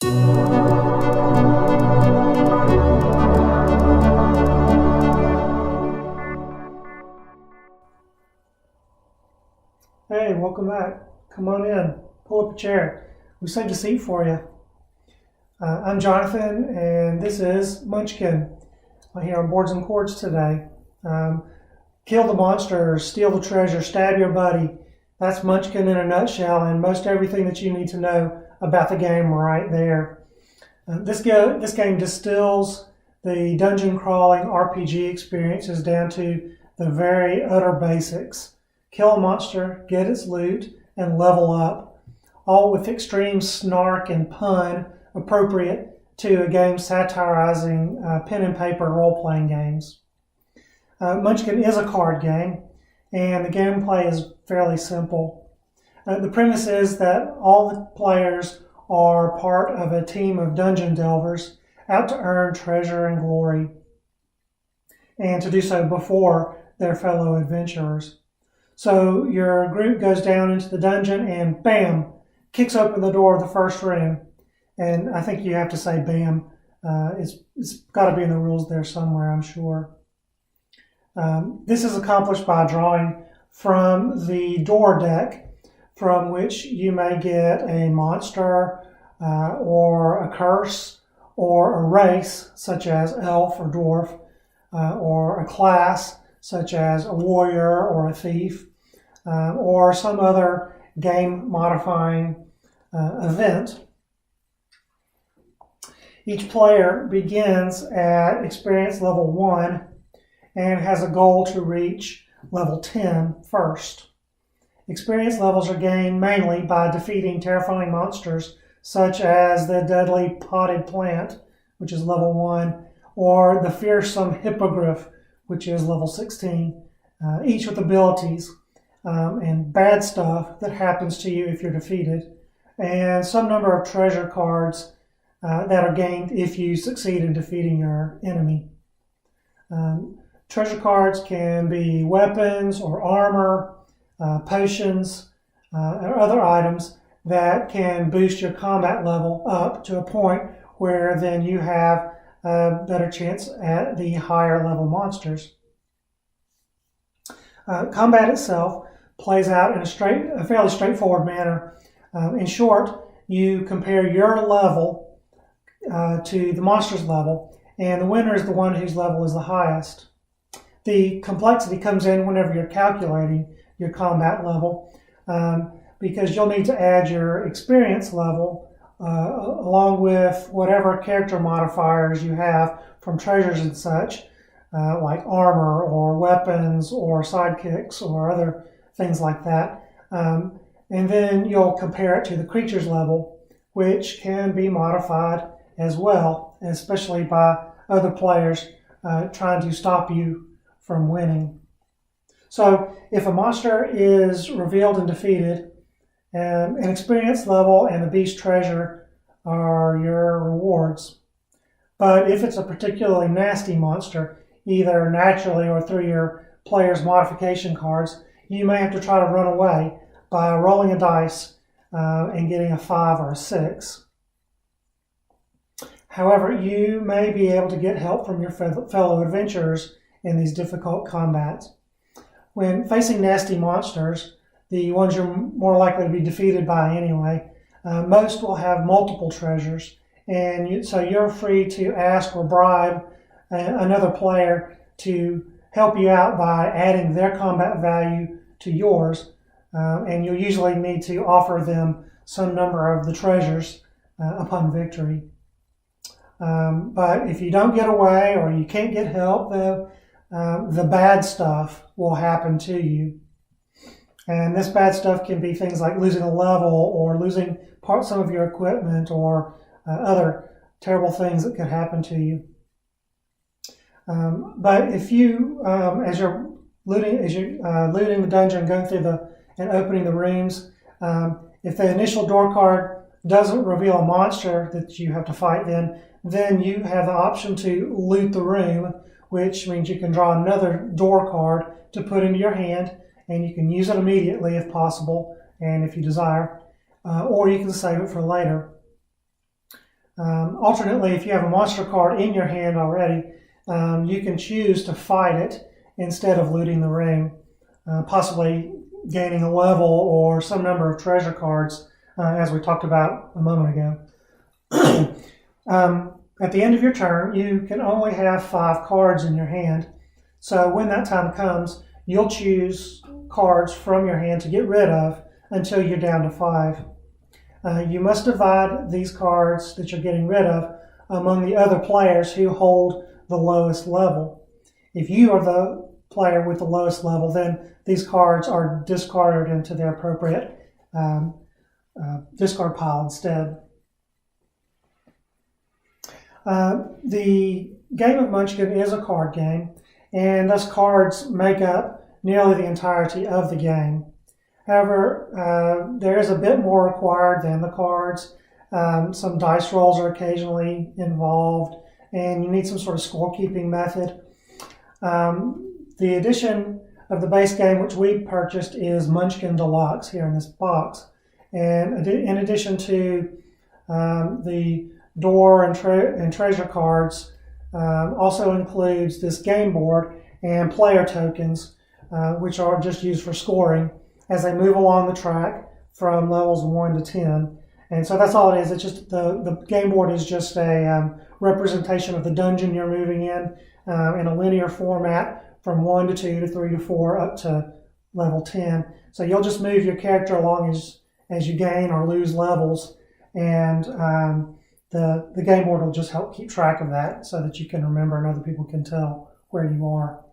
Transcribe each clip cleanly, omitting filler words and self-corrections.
Hey, welcome back. Come on in. Pull up a chair. We saved a seat for you. I'm Jonathan, and this is Munchkin. Here on Boards and Chords today. Kill the monster, steal the treasure, stab your buddy. That's Munchkin in a nutshell, and most everything that you need to know about the game right there. This game distills the dungeon crawling RPG experiences down to the very utter basics. Kill a monster, get its loot, and level up, all with extreme snark and pun appropriate to a game satirizing pen and paper role-playing games. Munchkin is a card game, and the gameplay is fairly simple. The premise is that all the players are part of a team of dungeon delvers out to earn treasure and glory, and to do so before their fellow adventurers. So your group goes down into the dungeon and bam, kicks open the door of the first room. And I think you have to say bam. It's got to be in the rules there somewhere, I'm sure. This is accomplished by drawing from the door deck, from which you may get a monster or a curse or a race, such as elf or dwarf, or a class, such as a warrior or a thief, or some other game-modifying event. Each player begins at experience level 1 and has a goal to reach level 10 first. Experience levels are gained mainly by defeating terrifying monsters such as the deadly potted plant, which is level 1, or the fearsome hippogriff, which is level 16, each with abilities and bad stuff that happens to you if you're defeated, and some number of treasure cards that are gained if you succeed in defeating your enemy. Treasure cards can be weapons or armor, potions, or other items that can boost your combat level up to a point where then you have a better chance at the higher level monsters. Combat itself plays out in a fairly straightforward manner. In short, you compare your level to the monster's level, and the winner is the one whose level is the highest. The complexity comes in whenever you're calculating your combat level, because you'll need to add your experience level along with whatever character modifiers you have from treasures and such, like armor or weapons or sidekicks or other things like that. And then you'll compare it to the creature's level, which can be modified as well, especially by other players trying to stop you from winning. So if a monster is revealed and defeated, an experience level and the beast treasure are your rewards. But if it's a particularly nasty monster, either naturally or through your player's modification cards, you may have to try to run away by rolling a dice and getting a 5 or a 6. However, you may be able to get help from your fellow adventurers in these difficult combats. When facing nasty monsters, the ones you're more likely to be defeated by anyway, most will have multiple treasures, and so you're free to ask or bribe another player to help you out by adding their combat value to yours, and you'll usually need to offer them some number of the treasures upon victory. But if you don't get away or you can't get help, the bad stuff will happen to you. And this bad stuff can be things like losing a level or losing some of your equipment or other terrible things that could happen to you. But if you, as you're looting the dungeon, going through and opening the rooms, if the initial door card doesn't reveal a monster that you have to fight, then you have the option to loot the room, which means you can draw another door card to put into your hand, and you can use it immediately if possible, and if you desire, or you can save it for later. Alternately, if you have a monster card in your hand already, you can choose to fight it instead of looting the ring, possibly gaining a level or some number of treasure cards, as we talked about a moment ago. At the end of your turn, you can only have 5 cards in your hand. So when that time comes, you'll choose cards from your hand to get rid of until you're down to 5. You must divide these cards that you're getting rid of among the other players who hold the lowest level. If you are the player with the lowest level, then these cards are discarded into their appropriate discard pile instead. The game of Munchkin is a card game, and thus cards make up nearly the entirety of the game. However, there is a bit more required than the cards. Some dice rolls are occasionally involved, and you need some sort of scorekeeping method. The edition of the base game which we purchased is Munchkin Deluxe here in this box. And in addition to the door and treasure cards, also includes this game board and player tokens, which are just used for scoring as they move along the track from levels 1 to 10. And so that's all it is. It's just the game board is just a representation of the dungeon you're moving in a linear format from 1 to 2 to 3 to 4 up to level 10. So you'll just move your character along as you gain or lose levels, and the game board will just help keep track of that so that you can remember and other people can tell where you are.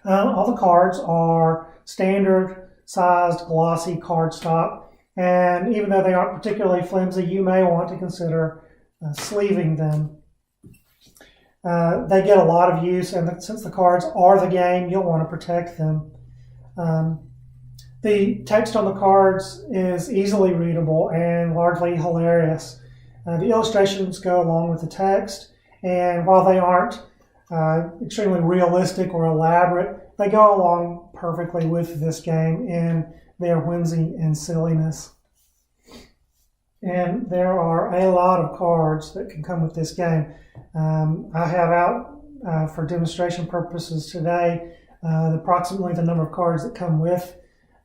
All the cards are standard sized glossy cardstock, and even though they aren't particularly flimsy, you may want to consider sleeving them. They get a lot of use, and since the cards are the game, you'll want to protect them. The text on the cards is easily readable and largely hilarious. The illustrations go along with the text, and while they aren't extremely realistic or elaborate, they go along perfectly with this game in their whimsy and silliness. And there are a lot of cards that can come with this game. I have out for demonstration purposes today approximately the number of cards that come with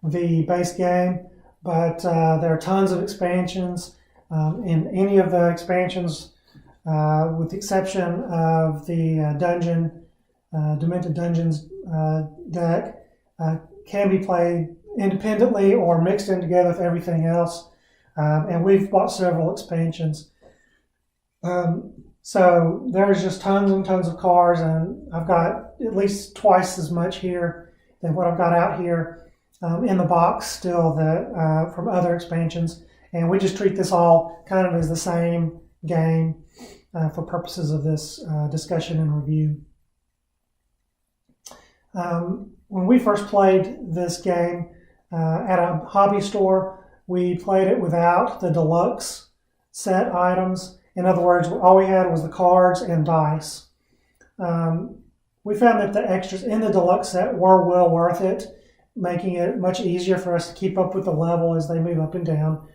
the base game, but there are tons of expansions. In any of the expansions, with the exception of the Demented Dungeons deck, can be played independently or mixed in together with everything else. And we've bought several expansions. So there's just tons and tons of cards, and I've got at least twice as much here than what I've got out here in the box still that from other expansions. And we just treat this all kind of as the same game for purposes of this discussion and review. When we first played this game at a hobby store, we played it without the deluxe set items. In other words, all we had was the cards and dice. We found that the extras in the deluxe set were well worth it, making it much easier for us to keep up with the level as they move up and down.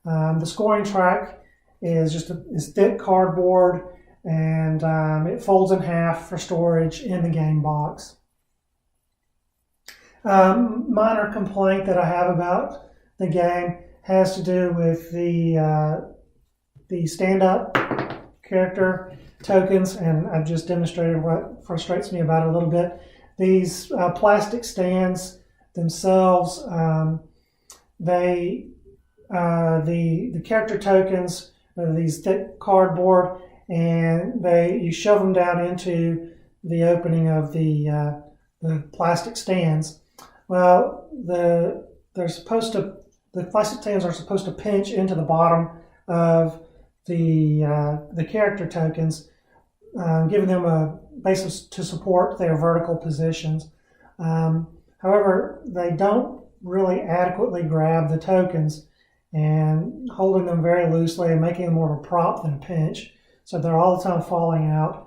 The scoring track is just is thick cardboard, and it folds in half for storage in the game box. Minor complaint that I have about the game has to do with the stand-up character tokens, and I've just demonstrated what frustrates me about it a little bit. These plastic stands themselves, the character tokens are these thick cardboard, and you shove them down into the opening of the plastic stands. Well, the plastic stands are supposed to pinch into the bottom of the character tokens, giving them a basis to support their vertical positions. However, they don't really adequately grab the tokens, and holding them very loosely and making them more of a prop than a pinch, so they're all the time falling out.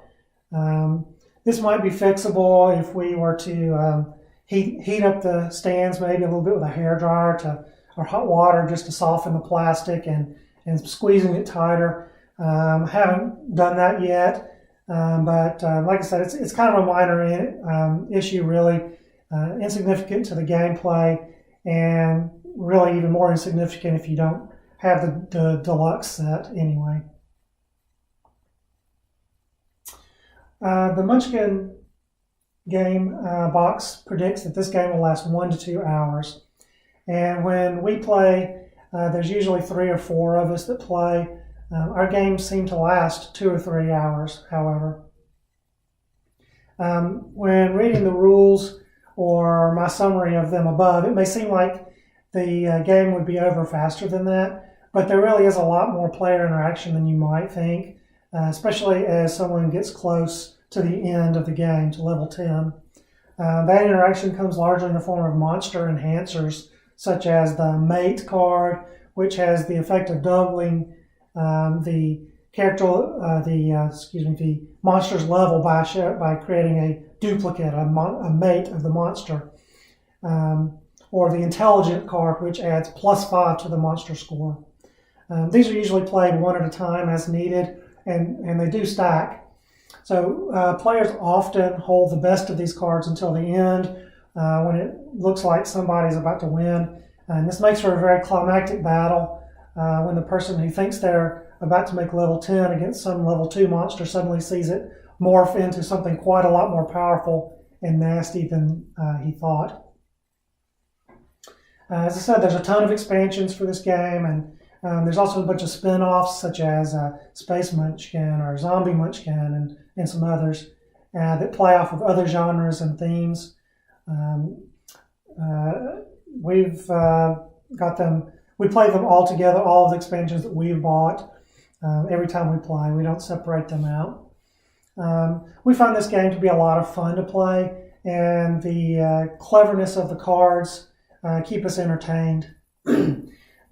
This might be fixable if we were to heat up the stands maybe a little bit with a hairdryer or hot water just to soften the plastic and and squeezing it tighter. Haven't done that yet, but like I said, it's kind of a minor issue, really, insignificant to the gameplay, and really even more insignificant if you don't have the deluxe set anyway. The Munchkin game box predicts that this game will last 1 to 2 hours. And when we play, there's usually 3 or 4 of us that play. Our games seem to last 2 or 3 hours, however. When reading the rules or my summary of them above, it may seem like the game would be over faster than that, but there really is a lot more player interaction than you might think, especially as someone gets close to the end of the game, to level 10. That interaction comes largely in the form of monster enhancers, such as the Mate card, which has the effect of doubling the monster's level by creating a duplicate, a mate of the monster. Or the Intelligent card, which adds +5 to the monster score. These are usually played one at a time as needed, and they do stack. So players often hold the best of these cards until the end, when it looks like somebody's about to win. And this makes for a very climactic battle when the person who thinks they're about to make level 10 against some level 2 monster suddenly sees it morph into something quite a lot more powerful and nasty than he thought. As I said, there's a ton of expansions for this game, and there's also a bunch of spin-offs such as Space Munchkin or Zombie Munchkin and some others that play off of other genres and themes. We've got them, we play them all together, all of the expansions that we've bought every time we play. We don't separate them out. We find this game to be a lot of fun to play, and the cleverness of the cards keep us entertained.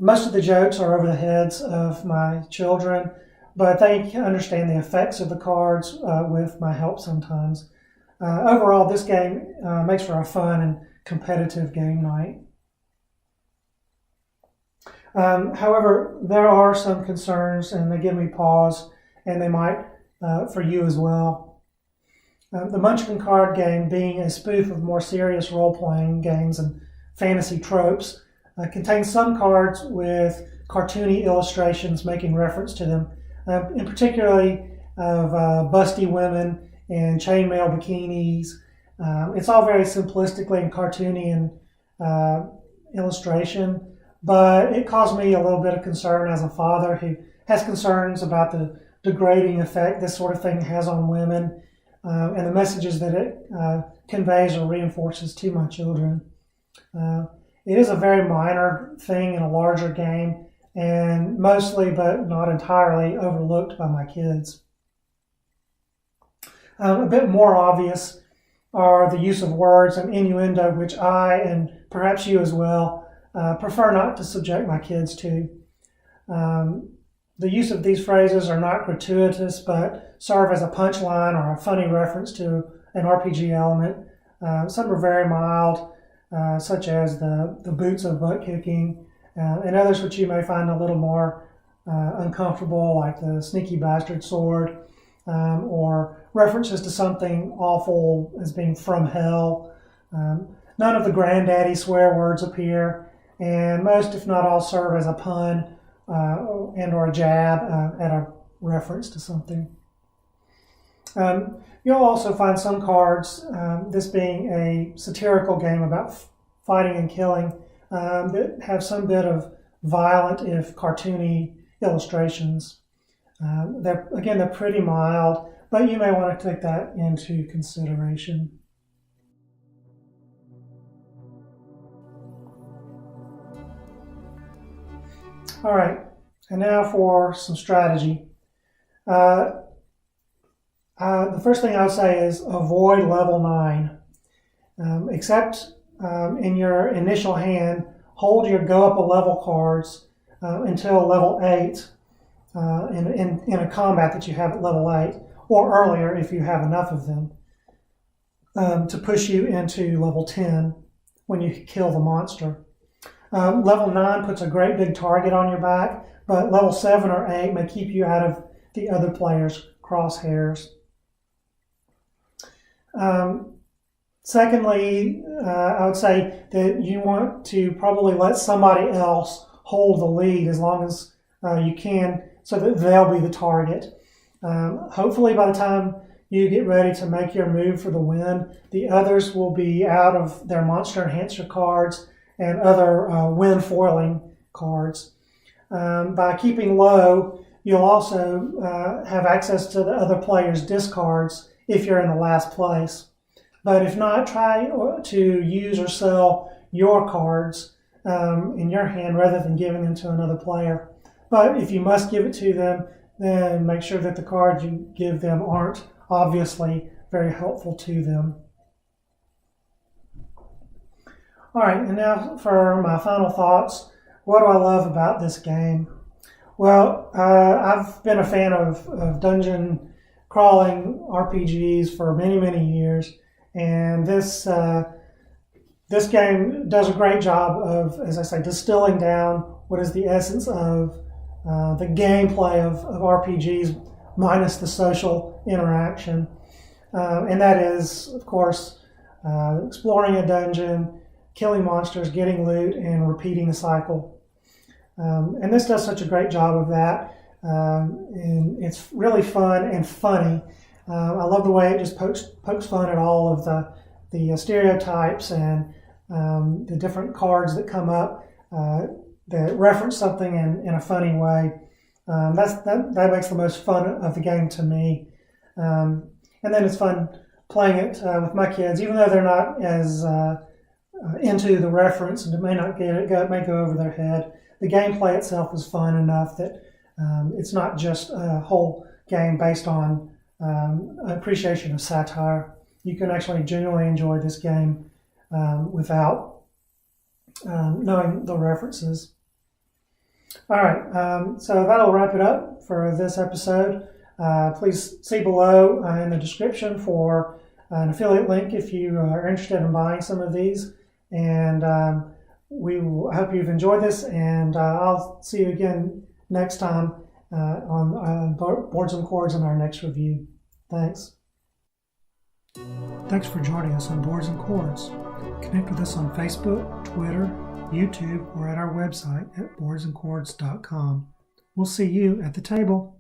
Most of the jokes are over the heads of my children, but they understand the effects of the cards with my help sometimes. Overall, this game makes for a fun and competitive game night. However, there are some concerns, and they give me pause, and they might for you as well. The Munchkin card game, being a spoof of more serious role-playing games and fantasy tropes, contains some cards with cartoony illustrations making reference to them, in particularly of busty women in chainmail bikinis. It's all very simplistically and cartoony in illustration, but it caused me a little bit of concern as a father who has concerns about the degrading effect this sort of thing has on women, and the messages that it conveys or reinforces to my children. It is a very minor thing in a larger game, and mostly, but not entirely, overlooked by my kids. A bit more obvious are the use of words and innuendo, which I, and perhaps you as well, prefer not to subject my kids to. The use of these phrases are not gratuitous, but serve as a punchline or a funny reference to an RPG element. Some are very mild, such as the boots of butt kicking, and others which you may find a little more uncomfortable, like the sneaky bastard sword, or references to something awful as being from hell. None of the granddaddy swear words appear, and most, if not all, serve as a pun and or a jab at a reference to something. You'll also find some cards, this being a satirical game about fighting and killing, that have some bit of violent, if cartoony, illustrations. They're pretty mild, but you may want to take that into consideration. All right, and now for some strategy. The first thing I would say is avoid level 9. Except in your initial hand, hold your go up a level cards until level 8 in a combat that you have at level 8, or earlier if you have enough of them, to push you into level 10 when you kill the monster. Level 9 puts a great big target on your back, but level 7 or 8 may keep you out of the other player's crosshairs. Secondly, I would say that you want to probably let somebody else hold the lead as long as you can, so that they'll be the target. Hopefully by the time you get ready to make your move for the win, the others will be out of their monster enhancer cards and other win foiling cards. By keeping low, you'll also have access to the other player's discards if you're in the last place. But if not, try to use or sell your cards in your hand rather than giving them to another player. But if you must give it to them, then make sure that the cards you give them aren't obviously very helpful to them. All right, and now for my final thoughts. What do I love about this game? Well, I've been a fan of dungeon crawling RPGs for many, many years, and this game does a great job of, as I say, distilling down what is the essence of the gameplay of RPGs minus the social interaction. And that is, of course, exploring a dungeon, killing monsters, getting loot, and repeating the cycle. And this does such a great job of that. And it's really fun and funny. I love the way it just pokes fun at all of the stereotypes and the different cards that come up that reference something in a funny way. That makes the most fun of the game to me. And then it's fun playing it with my kids, even though they're not as into the reference and may not get it, it may go over their head. The gameplay itself is fun enough that it's not just a whole game based on appreciation of satire. You can actually genuinely enjoy this game without knowing the references. All right, so that'll wrap it up for this episode. Please see below in the description for an affiliate link if you are interested in buying some of these. And I hope you've enjoyed this, and I'll see you again next time on Boards and Chords in our next review. Thanks. Thanks for joining us on Boards and Chords. Connect with us on Facebook, Twitter, YouTube, or at our website at boardsandchords.com. We'll see you at the table.